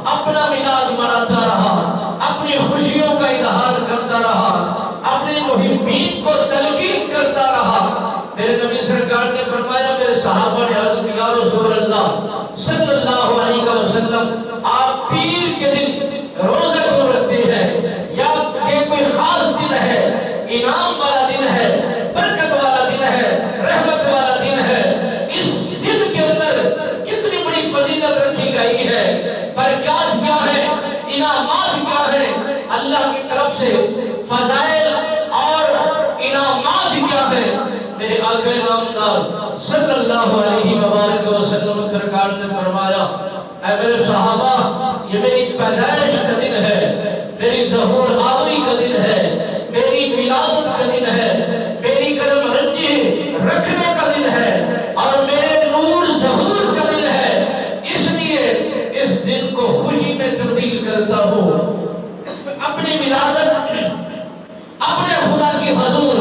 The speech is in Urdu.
اپنا میلاد مناتا رہا، اپنی خوشیوں کا اظہار کرتا رہا، اپنے محبین کو تلقین کرتا رہا۔ میرے نبی سرکار نے فرمایا، میرے صحابہ نے عرض کیا، یا رسول اللہ صلی اللہ علیہ وسلم، آپ پیر کے دن روزہ کیوں رکھتے ہیں؟ یا یہ کوئی خاص دن ہے، انعام والا دن ہے، برکت والا دن ہے، رحمت والا دن ہے؟ اس دن کے اندر کتنی بڑی فضیلت رکھی گئی ہے، برکات کیا ہے، انعامات کیا ہے، اللہ کی طرف سے فضائل اور انعامات کیا ہے۔ میرے آقا نامدار صلی اللہ علیہ وآلہ وسلم سرکار نے فرمایا، اے میرے صحابہ، یہ میری پیدائش کا دن ہے، میری ظہور آوری کا دن ہے، میری ولادت کا دن ہے، میری قدم رنجی رکھنے کا دن ہے، اور میرے نور ظہور کا دن ہے۔ اس لیے اس دن کو خوشی میں تبدیل کرتا ہوں۔ اپنی ولادت اپنے خدا کی حضور